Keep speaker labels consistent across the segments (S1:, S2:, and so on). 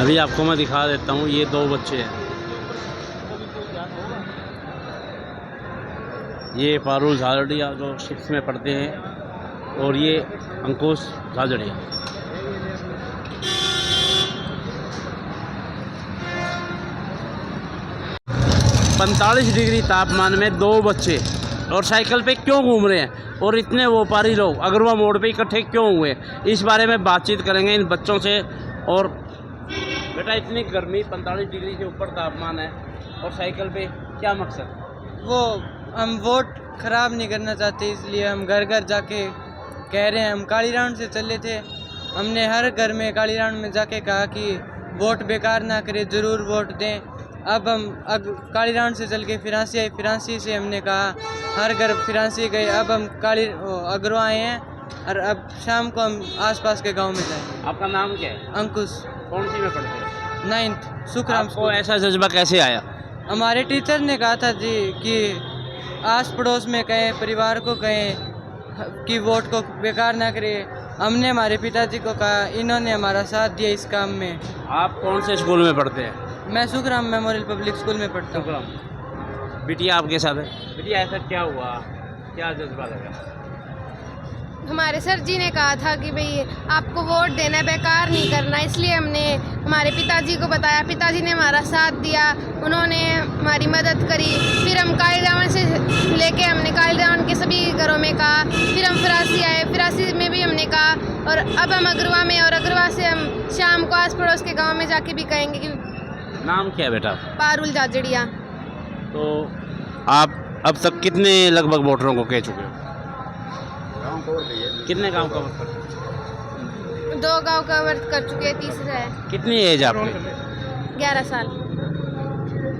S1: अभी आपको मैं दिखा देता हूँ, ये 2 बच्चे हैं। ये पारुल झाझड़िया जो 6 में पढ़ते हैं और ये अंकुश झाझड़िया। पैंतालीस डिग्री तापमान में 2 बच्चे और साइकिल पे क्यों घूम रहे हैं और इतने व्यापारी लोग अगरवा मोड़ पे इकट्ठे क्यों हुए, इस बारे में बातचीत करेंगे इन बच्चों से। और बेटा, इतनी गर्मी 45 डिग्री से ऊपर तापमान है और साइकिल पे क्या मकसद?
S2: वो हम वोट ख़राब नहीं करना चाहते, इसलिए हम घर घर जाके कह रहे हैं। हम काली राउंड से चले थे, हमने हर घर में काली राउंड में जाके कहा कि वोट बेकार ना करें, ज़रूर वोट दें। अब हम काली राउंड से चल के फिरांसी आए, फिरांसी से हमने कहा हर घर फिरांसी गए। अब हम अगरवा आए हैं और अब शाम को हम आसपास के गांव में जाएंगे।
S1: आपका नाम क्या है?
S2: अंकुश।
S1: कौन सी में पढ़ते हैं?
S2: 9th सुखराम।
S1: आपको ऐसा जज्बा कैसे आया?
S2: हमारे टीचर ने कहा था जी कि आस पड़ोस में कहें, परिवार को कहें कि वोट को बेकार ना करें। हमने हमारे पिताजी को कहा, इन्होंने हमारा साथ दिया इस काम में।
S1: आप कौन से स्कूल में पढ़ते हैं?
S2: मैं सुखराम मेमोरियल पब्लिक स्कूल में पढ़ता हूँ।
S1: बिटिया आपके साथ है? बिटिया, ऐसा क्या हुआ, क्या जज्बा लगा?
S3: हमारे सर जी ने कहा था कि भाई आपको वोट देना है, बेकार नहीं करना, इसलिए हमने हमारे पिताजी को बताया। पिताजी ने हमारा साथ दिया, उन्होंने हमारी मदद करी। फिर हम काली रावण से लेके हमने काली रावण के सभी घरों में कहा। फिर हम फिरासी आए, फिरासी में भी हमने कहा। और अब हम अगरवा में, और अगरवा से हम शाम को आस पड़ोस के गाँव में जाके भी कहेंगे कि
S1: नाम क्या है बेटा?
S3: पारुल झाझड़िया।
S1: तो आप अब तक कितने लगभग वोटरों को कह चुके हो? कितने गांव कवर कर चुके?
S3: 2 गाँव कवर कर चुके हैं, तीसरा है।
S1: कितनी एज आपकी?
S3: 11 साल।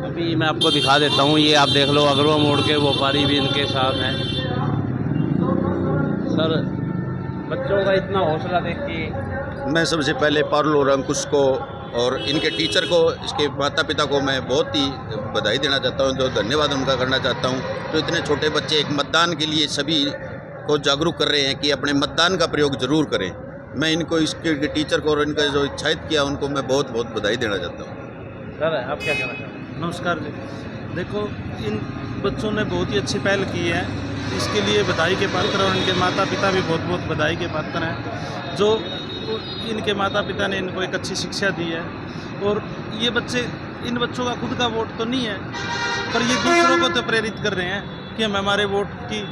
S1: अभी मैं आपको दिखा देता हूँ, ये आप देख लो, अगरवा मोड़ के व्यापारी भी इनके साथ हैं। सर, बच्चों का इतना हौसला देख के
S4: मैं सबसे पहले पारुल और अंकुश को और इनके टीचर को, इसके माता पिता को मैं बहुत ही बधाई देना चाहता हूं, जो धन्यवाद उनका करना चाहता हूं। तो इतने छोटे बच्चे एक मतदान के लिए सभी को जागरूक कर रहे हैं कि अपने मतदान का प्रयोग जरूर करें। मैं इनको, इसके टीचर को और इनका जो उत्साहित किया, उनको मैं बहुत बहुत बधाई देना चाहता हूँ।
S1: सर, आप क्या कहना चाहते हैं?
S5: नमस्कार जी। देखो, इन बच्चों ने बहुत ही अच्छी पहल की है, इसके लिए बधाई के पात्र, और इनके माता पिता भी बहुत बहुत बधाई के पात्र हैं। जो इनके माता पिता ने इनको एक अच्छी शिक्षा दी है। और ये बच्चे, इन बच्चों का खुद का वोट तो नहीं है, पर ये दूसरों को तो प्रेरित कर रहे हैं कि हमें हमारे वोट की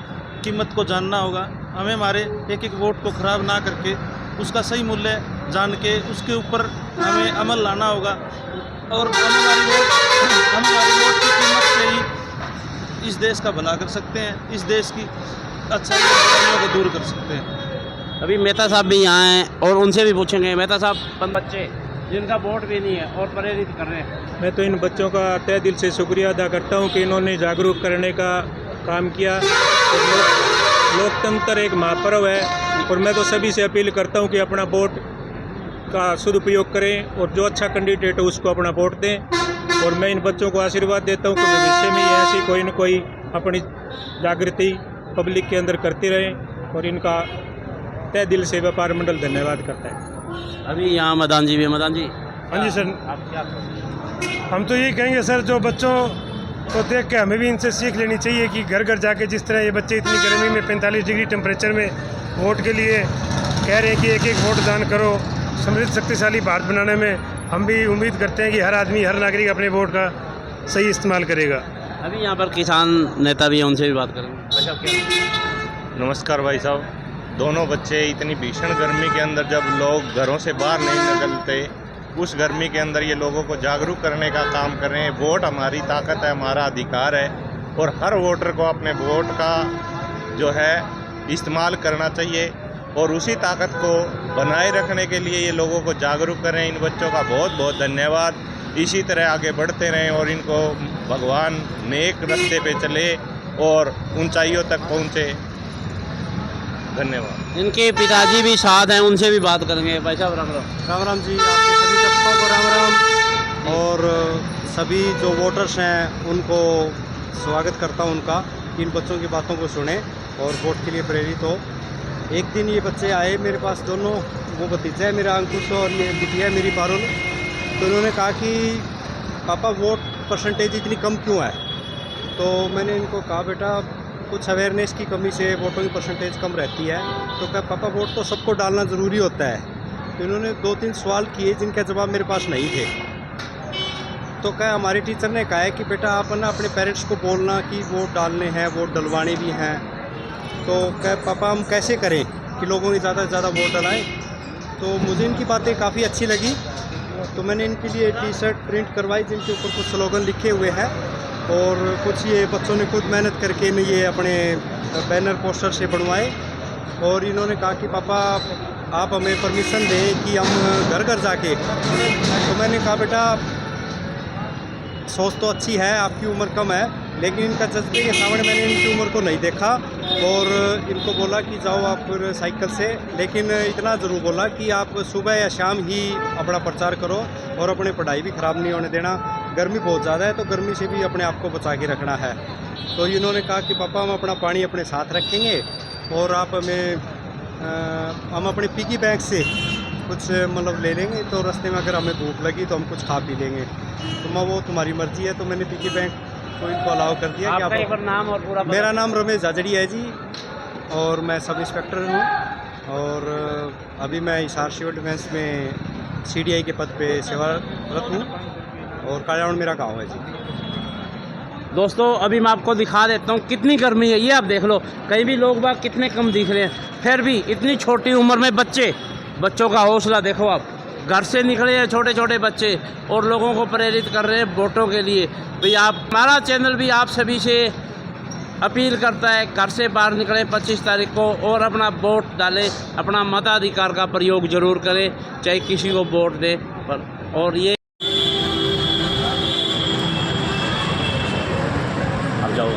S5: कीमत को जानना होगा। हमें हमारे एक एक वोट को ख़राब ना करके उसका सही मूल्य जान के उसके ऊपर हमें अमल लाना होगा। और हम हमारी वोट की कीमत से ही इस देश का भला कर सकते हैं, इस देश की अच्छाई और बुराइयों को दूर कर सकते हैं।
S1: अभी मेहता साहब भी यहाँ हैं और उनसे भी पूछेंगे। मेहता साहब, बच्चे जिनका वोट भी नहीं है और प्रेरित कर रहे हैं।
S6: मैं तो इन बच्चों का तहे दिल से शुक्रिया अदा करता हूँ कि इन्होंने जागरूक करने का काम किया। लोकतंत्र एक महापर्व है और मैं तो सभी से अपील करता हूँ कि अपना वोट का सदुपयोग करें और जो अच्छा कैंडिडेट है उसको अपना वोट दें। और मैं इन बच्चों को आशीर्वाद देता हूँ कि भविष्य में ऐसी कोई न कोई अपनी जागृति पब्लिक के अंदर करती रहें। और इनका तहे दिल से व्यापार मंडल धन्यवाद करता है।
S1: अभी यहाँ मदान जी भी। मदान जी,
S7: हाँ जी सर,
S1: आप क्या कहेंगे?
S7: हम तो यही कहेंगे सर, जो बच्चों को देख के हमें भी इनसे सीख लेनी चाहिए कि घर घर जाके जिस तरह ये बच्चे इतनी गर्मी में 45 डिग्री टेम्परेचर में वोट के लिए कह रहे हैं कि एक एक वोट दान करो समृद्ध शक्तिशाली भारत बनाने में, हम भी उम्मीद करते हैं कि हर आदमी, हर नागरिक अपने वोट का सही इस्तेमाल करेगा।
S1: अभी यहाँ पर किसान नेता भी हैं, उनसे भी बात करेंगे। अच्छा, क्या?
S8: नमस्कार भाई साहब। दोनों बच्चे इतनी भीषण गर्मी के अंदर, जब लोग घरों से बाहर नहीं निकलते, उस गर्मी के अंदर ये लोगों को जागरूक करने का काम कर रहे हैं। वोट हमारी ताकत है, हमारा अधिकार है और हर वोटर को अपने वोट का जो है इस्तेमाल करना चाहिए और उसी ताकत को बनाए रखने के लिए ये लोगों को जागरूक कर रहे हैं। इन बच्चों का बहुत बहुत धन्यवाद। इसी तरह आगे बढ़ते रहें और इनको भगवान नेक रास्ते पे चले और ऊंचाइयों तक पहुँचे। धन्यवाद।
S1: इनके पिताजी भी साथ हैं, उनसे भी बात करेंगे। भाई साहब, राम राम।
S9: राम राम जी, आपके सभी दर्शकों को राम राम। और सभी जो वोटर्स हैं उनको स्वागत करता हूं उनका। इन बच्चों की बातों को सुने और वोट के लिए प्रेरित हो। एक दिन ये बच्चे आए मेरे पास, दोनों, वो भतीजा है मेरा अंकुश और ये बिटिया है मेरी पारुल। तो उन्होंने कहा कि पापा वोट परसेंटेज इतनी कम क्यों है। तो मैंने इनको कहा बेटा कुछ अवेयरनेस की कमी से वोटों की परसेंटेज कम रहती है। तो क्या पापा वोट तो सबको डालना ज़रूरी होता है। तो इन्होंने 2-3 सवाल किए जिनका जवाब मेरे पास नहीं थे। तो क्या हमारे टीचर ने कहा है कि बेटा आप ना अपने पेरेंट्स को बोलना कि वोट डालने हैं, वोट डलवाने भी हैं। तो क्या पापा हम कैसे करें कि लोगों की ज़्यादा से ज़्यादा वोट डलाएँ। तो मुझे इनकी बातें काफ़ी अच्छी लगी। तो मैंने इनके लिए टी शर्ट प्रिंट करवाई जिनके ऊपर कुछ स्लोगन लिखे हुए हैं और कुछ ये बच्चों ने खुद मेहनत करके ये अपने बैनर पोस्टर से बनवाए। और इन्होंने कहा कि पापा आप हमें परमिशन दें कि हम घर घर जाके। तो मैंने कहा बेटा सोच तो अच्छी है, आपकी उम्र कम है, लेकिन इनका जज्बे के सामने मैंने इनकी उम्र को नहीं देखा और इनको बोला कि जाओ आप फिर साइकिल से। लेकिन इतना ज़रूर बोला कि आप सुबह या शाम ही अपना प्रचार करो और अपनी पढ़ाई भी ख़राब नहीं होने देना। गर्मी बहुत ज़्यादा है तो गर्मी से भी अपने आप को बचा के रखना है। तो इन्होंने कहा कि पापा हम अपना पानी अपने साथ रखेंगे और आप हमें हम अपने पिगी बैंक से कुछ मतलब ले लेंगे। तो रास्ते में अगर हमें भूख लगी तो हम कुछ खा पी लेंगे। तो मैं वो तुम्हारी मर्ज़ी है। तो मैंने पिगी बैंक को इनको अलाउ कर दिया कि आप।
S1: नाम और पूरा
S9: मेरा नाम रमेश जाजड़ी है जी और मैं सब इंस्पेक्टर हूँ और अभी मैं हिसार सिविल डिफेंस में CDI के पद पे सेवारत हूँ और कालियावड़ मेरा गाँव है जी।
S1: दोस्तों अभी मैं आपको दिखा देता हूँ कितनी गर्मी है। ये आप देख लो, कहीं भी लोग बाग कितने कम दिख रहे हैं, फिर भी इतनी छोटी उम्र में बच्चों का हौसला देखो। आप घर से निकले हैं छोटे छोटे बच्चे और लोगों को प्रेरित कर रहे हैं वोटों के लिए। भाई आप, हमारा चैनल भी आप सभी से अपील करता है घर से बाहर निकलें 25 तारीख को और अपना वोट डालें, अपना मताधिकार का प्रयोग ज़रूर करें, चाहे किसी को वोट दें पर। और ये अब जाओ।